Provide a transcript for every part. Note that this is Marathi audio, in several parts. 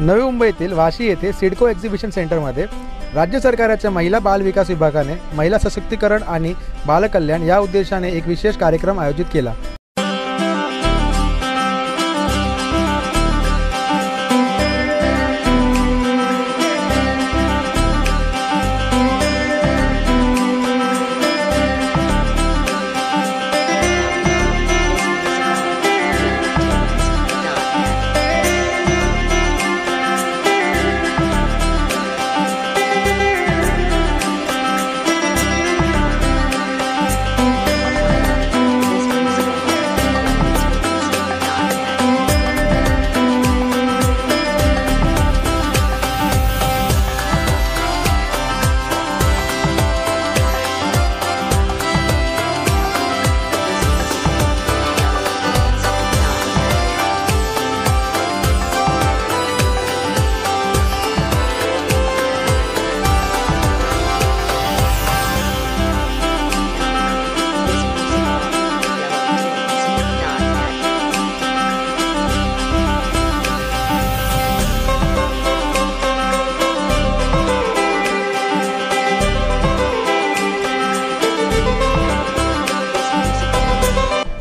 नवी मुंबईतील वाशी येथे सिडको एक्झिबिशन सेंटरमध्ये राज्य सरकारच्या महिला बाल विकास विभागाने महिला सशक्तीकरण आणि बालकल्याण या उद्देशाने एक विशेष कार्यक्रम आयोजित केला।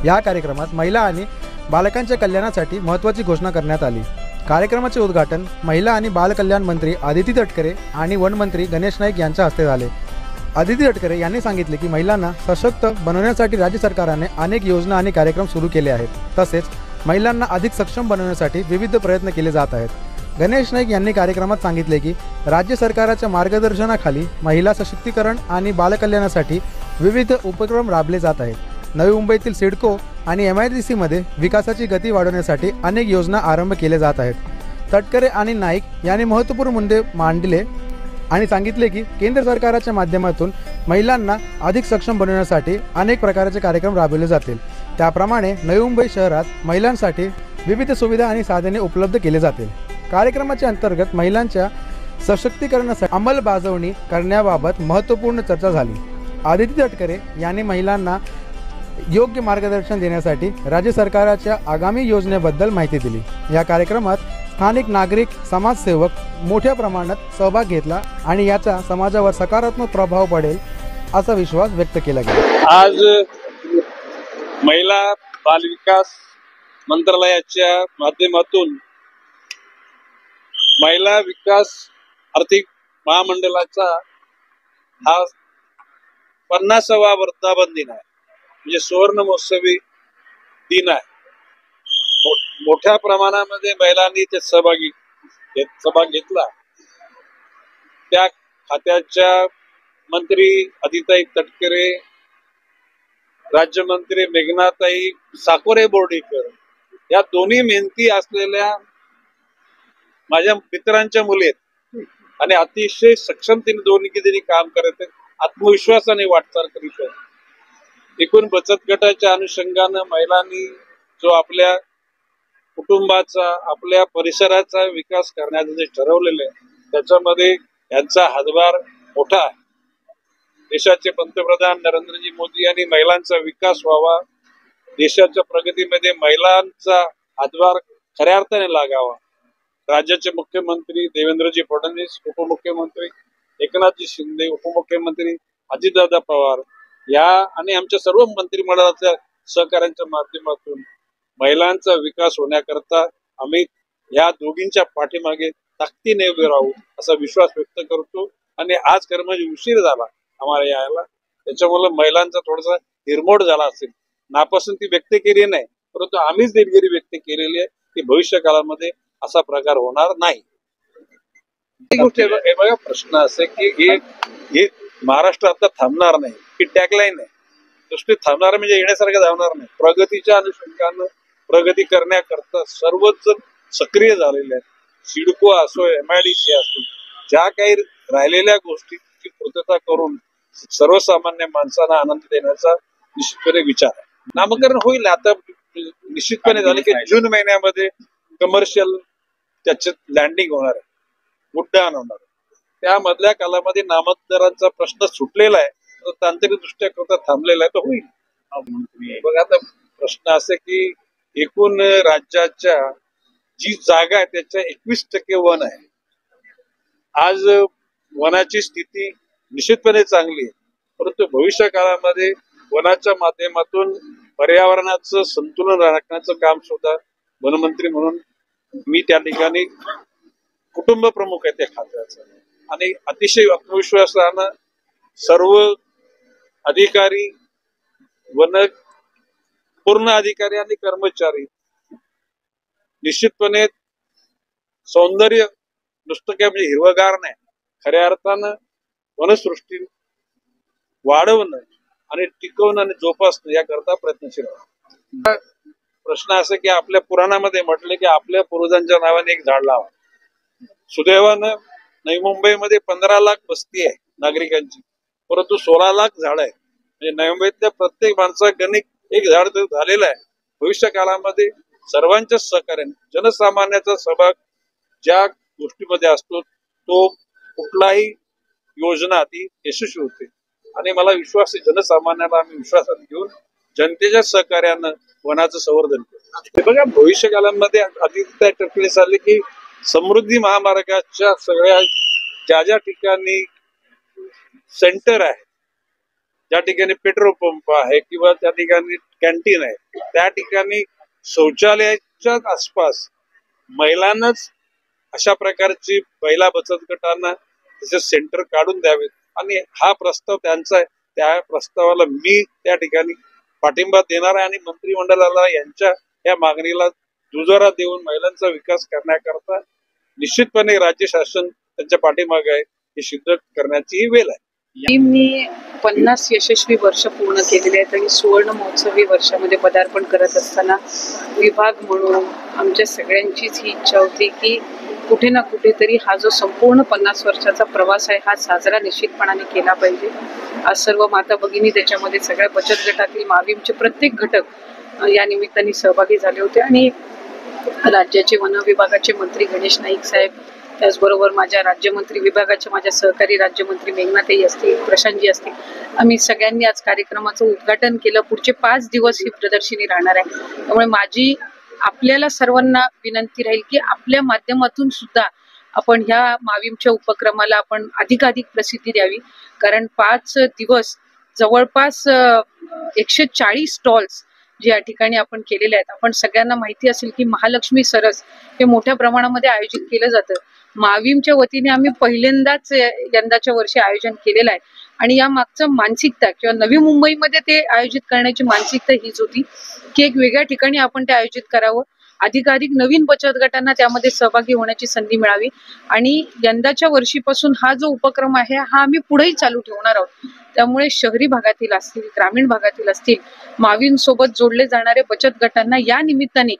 या कार्यक्रमात महिला आणि बालकांच्या कल्याणासाठी महत्त्वाची घोषणा करण्यात आली। कार्यक्रमाचे उद्घाटन महिला आणि बालकल्याण मंत्री आदिती तटकरे आणि वन मंत्री गणेश नाईक यांच्या हस्ते झाले। आदिती तटकरे यांनी सांगितले की महिलांना सशक्त बनवण्यासाठी राज्य सरकारने अनेक योजना आणि कार्यक्रम सुरू केले आहेत। तसेच महिलांना अधिक सक्षम बनवण्यासाठी विविध प्रयत्न केले जात आहेत। गणेश नाईक यांनी कार्यक्रमात सांगितले की राज्य सरकारच्या मार्गदर्शनाखाली महिला सशक्तीकरण आणि बालकल्याणासाठी विविध उपक्रम राबवले जात आहेत। नवी मुंबईतील सिडको आणि MIDC मध्ये विकासाची गती वाढवण्यासाठी अनेक योजना आरंभ केले जात आहेत। तटकरे आणि नाईक यांनी महत्त्वपूर्ण मुद्दे मांडले आणि सांगितले की केंद्र सरकारच्या माध्यमातून महिलांना अधिक सक्षम बनवण्यासाठी अनेक प्रकारचे कार्यक्रम राबवले जातील। त्याप्रमाणे नवी मुंबई शहरात महिलांसाठी विविध सुविधा आणि साधने उपलब्ध केले जातील। कार्यक्रमाच्या अंतर्गत महिलांच्या सशक्तीकरणासाठी अंमलबजावणी करण्याबाबत महत्त्वपूर्ण चर्चा झाली। आदिती तटकरे यांनी महिलांना योग्य मार्गदर्शन देण्यासाठी राज्य सरकारच्या आगामी योजनेबद्दल माहिती दिली। या कार्यक्रमात स्थानिक नागरिक समाजसेवक मोठ्या प्रमाणात सहभाग घेतला आणि याचा समाजावर सकारात्मक प्रभाव पडेल असा विश्वास व्यक्त केला गेला। आज महिला बाल विकास मंत्रालयाच्या माध्यमातून महिला विकास आर्थिक महामंडळाचा हा 50वा वर्धापन दिन आहे, म्हणजे सुवर्ण महोत्सवी दिन आहे। मोठ्या प्रमाणामध्ये महिलांनी ते सहभाग घेतला। त्या खात्याच्या मंत्री आदिताई तटकरे, राज्यमंत्री मेघनाताई साकोरे बोर्डीकर या दोन्ही मेहनती असलेल्या माझ्या मित्रांच्या मुली आहेत आणि अतिशय सक्षमतेने दोन्ही काम करत आहेत, आत्मविश्वासाने वाटचाल करीत आहेत। एकूण बचत गटाच्या अनुषंगाने महिलांनी जो आपल्या कुटुंबाचा आपल्या परिसराचा विकास करण्याचं जे ठरवलेलं आहे त्याच्यामध्ये यांचा हातभार मोठा आहे। देशाचे पंतप्रधान नरेंद्रजी मोदी यांनी महिलांचा विकास व्हावा, देशाच्या प्रगतीमध्ये महिलांचा हातभार खऱ्या अर्थाने लागावा। राज्याचे मुख्यमंत्री देवेंद्रजी फडणवीस, उपमुख्यमंत्री एकनाथजी शिंदे, उपमुख्यमंत्री अजितदादा पवार या आणि आमच्या सर्व मंत्रिमंडळाच्या सहकार्याच्या माध्यमातून महिलांचा विकास होण्याकरता आम्ही या दोघींच्या पाठीमागे ताकदीने उभे राहू असा विश्वास व्यक्त करतो। आणि आज खरं म्हणजे उशीर झाला आम्हाला यायला, त्याच्यामुळे महिलांचा थोडासा हिरमोड झाला असेल, नापसंती व्यक्त केली नाही, परंतु आम्हीच दिलगिरी व्यक्त केलेली आहे की भविष्य काळामध्ये असा प्रकार होणार नाही। हे बघा, प्रश्न असे की हे महाराष्ट्र आता थांबणार नाही, ही टॅगलाईन आहे। दृष्टी थांबणार म्हणजे येण्यासारखं धावणार नाही। प्रगतीच्या अनुषंगानं प्रगती करण्याकरता सर्वच जण सक्रिय झालेले आहेत। सिडको असो, MIDC असो, ज्या काही राहिलेल्या गोष्टींची पूर्तता करून सर्वसामान्य माणसांना आनंद देण्याचा निश्चितपणे विचार आहे। नामकरण होईल आता निश्चितपणे झाले की जून महिन्यामध्ये कमर्शियल त्याच्यात लँडिंग होणार आहे, उड्डाण होणार आहे। त्यामधल्या कालामध्ये नामकरणाचा प्रश्न सुटलेला आहे, तांत्रिक दृष्ट्या करता थांबलेला आहे, तो होईल। बघा, आता प्रश्न असे की एकूण राज्याच्या जी जागा आहे त्याच्या 21% वन आहे. आज वनाची स्थिती निश्चितपणे चांगली आहे, परंतु भविष्य काळामध्ये वनाच्या माध्यमातून पर्यावरणाचं संतुलन राखण्याचं काम सुद्धा वनमंत्री म्हणून मी त्या ठिकाणी कुटुंब प्रमुख आहे त्या खात्याचं, आणि अतिशय आत्मविश्वासानं सर्व अधिकारी, वन पूर्ण अधिकारी आणि कर्मचारी निश्चितपणे सौंदर्य नुसतं काय म्हणजे हिरवगार नाही, खऱ्या अर्थानं वनसृष्टी वाढवणं आणि टिकवणं आणि जोपासणं याकरता प्रयत्नशील आहे. प्रश्न असा की आपल्या पुराणामध्ये म्हटले की आपल्या पूर्वजांच्या नावाने एक झाड लावा. सुदैवानं नवी मुंबईमध्ये 15 लाख वस्ती आहे नागरिकांची, परंतु 16 लाख झाड आहे. म्हणजे नवी मुंबईतल्या प्रत्येक माणसा गणित एक झाड तर झालेलं आहे. भविष्य काळामध्ये सर्वांच्या सहकार्याने जनसामान्याचा सहभाग ज्या गोष्टीमध्ये असतो तो कुठलाही योजना ती यशस्वी होते, आणि मला विश्वास आहे जनसामान्याला आम्ही विश्वासात घेऊन जनतेच्या सहकार्यानं वनाचं संवर्धन करू. हे बघा, भविष्य काळामध्ये आदित्य टक्के झाले की समृद्धी महामार्गाच्या सगळ्या ज्या ठिकाणी सेंटर आहे, ज्या ठिकाणी पेट्रोल पंप आहे किंवा त्या ठिकाणी कॅन्टीन आहे, त्या ठिकाणी शौचालयाच्या आसपास महिलांनाच अशा प्रकारची महिला बचत गटांना त्याचे सेंटर काढून द्यावेत, आणि हा प्रस्ताव त्यांचा आहे. त्या प्रस्तावाला मी त्या ठिकाणी पाठिंबा देणार आहे, आणि मंत्रिमंडळाला यांच्या या मागणीला दुजोरा देऊन महिलांचा विकास करण्याकरता निश्चितपणे राज्य शासन त्यांच्या पाठीमागे आहे, हे सिद्ध करण्याची ही वेळ आहे. मी 50 यशस्वी वर्ष पूर्ण केलेले आहेत आणि सुवर्ण महोत्सवी वर्षामध्ये पदार्पण करत असताना विभाग म्हणून आमच्या सगळ्यांचीच ही इच्छा होती की कुठे ना कुठेतरी हा जो संपूर्ण 50 वर्षाचा प्रवास आहे हा साजरा निश्चितपणाने केला पाहिजे. आज सर्व माता भगिनी त्याच्यामध्ये सगळ्या बचत गटातील माविमचे प्रत्येक घटक या निमित्ताने सहभागी झाले होते, आणि राज्याचे वन विभागाचे मंत्री गणेश नाईक साहेब, त्याचबरोबर माझ्या राज्यमंत्री विभागाचे माझ्या सहकारी राज्यमंत्री मेघनाताई असतील, प्रशांतजी असतील, आम्ही सगळ्यांनी आज कार्यक्रमाचं उद्घाटन केलं. पुढचे 5 दिवस ही प्रदर्शनी राहणार आहे. त्यामुळे माझी आपल्याला सर्वांना विनंती राहील की आपल्या माध्यमातून सुद्धा आपण ह्या माविमच्या उपक्रमाला आपण अधिकाधिक प्रसिद्धी द्यावी, कारण 5 दिवस जवळपास 140 स्टॉल्स जे या ठिकाणी आपण केलेले आहेत. आपण सगळ्यांना माहिती असेल की महालक्ष्मी सरस हे मोठ्या प्रमाणामध्ये आयोजित केलं जातं. माविमच्या वतीने आम्ही पहिल्यांदाच यंदाच्या वर्षी आयोजन केलेलं आहे, आणि या मागचं मानसिकता किंवा नवी मुंबईमध्ये ते आयोजित करण्याची मानसिकता हीच होती की एक वेगळ्या ठिकाणी आपण ते आयोजित करावं, अधिकाधिक नवीन बचत गटांना त्यामध्ये सहभागी होण्याची संधी मिळावी, आणि यंदाच्या वर्षीपासून हा जो उपक्रम आहे हा आम्ही पुढेही चालू ठेवणार आहोत. त्यामुळे शहरी भागातील असतील, ग्रामीण भागातील असतील, माविमसोबत जोडले जाणारे बचत गटांना या निमित्ताने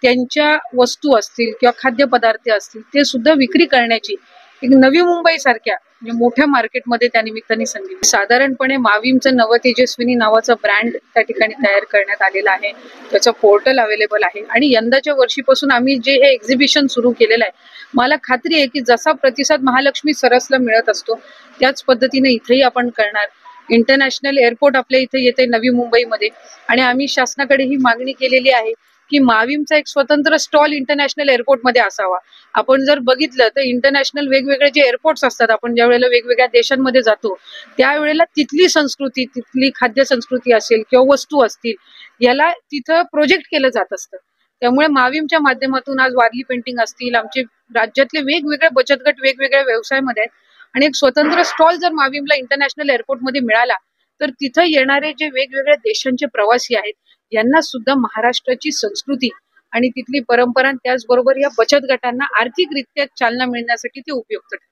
त्यांच्या वस्तू असतील किंवा खाद्यपदार्थ असतील ते सुद्धा विक्री करण्याची एक नवी मुंबई सारख्या म्हणजे मोठ्या मार्केटमध्ये त्या निमित्ताने संधी. साधारणपणे माविमचं नव तेजस्विनी नावाचं ब्रँड त्या ठिकाणी तयार करण्यात आलेलं आहे, त्याचं पोर्टल अवेलेबल आहे, आणि यंदाच्या वर्षीपासून आम्ही जे हे एक्झिबिशन सुरू केलेलं आहे, मला खात्री आहे की जसा प्रतिसाद महालक्ष्मी सरसला मिळत असतो त्याच पद्धतीने इथेही आपण करणार. इंटरनॅशनल एअरपोर्ट आपल्या इथे येते नवी मुंबईमध्ये, आणि आम्ही शासनाकडे ही मागणी केलेली आहे की माविमचा एक स्वतंत्र स्टॉल इंटरनॅशनल एअरपोर्टमध्ये असावा. आपण जर बघितलं तर इंटरनॅशनल वेगवेगळे जे एअरपोर्ट्स असतात, आपण ज्या वेळेला वेगवेगळ्या देशांमध्ये जातो त्यावेळेला तिथली संस्कृती, तिथली खाद्य संस्कृती असेल किंवा वस्तू असतील, याला तिथं प्रोजेक्ट केलं जात असतं. त्यामुळे माविमच्या माध्यमातून आज वारली पेंटिंग असतील, आमचे राज्यातले वेगवेगळे बचत गट वेगवेगळ्या व्यवसायामध्ये आहेत, आणि एक स्वतंत्र स्टॉल जर माविमला इंटरनॅशनल एअरपोर्टमध्ये मिळाला तर तिथं येणारे जे वेगवेगळ्या देशांचे प्रवासी आहेत यांना सुद्धा महाराष्ट्राची संस्कृती आणि तिथली परंपरा, त्याचबरोबर या बचत गटांना आर्थिकरित्या चालना मिळण्यासाठी ते उपयुक्त ठरेल.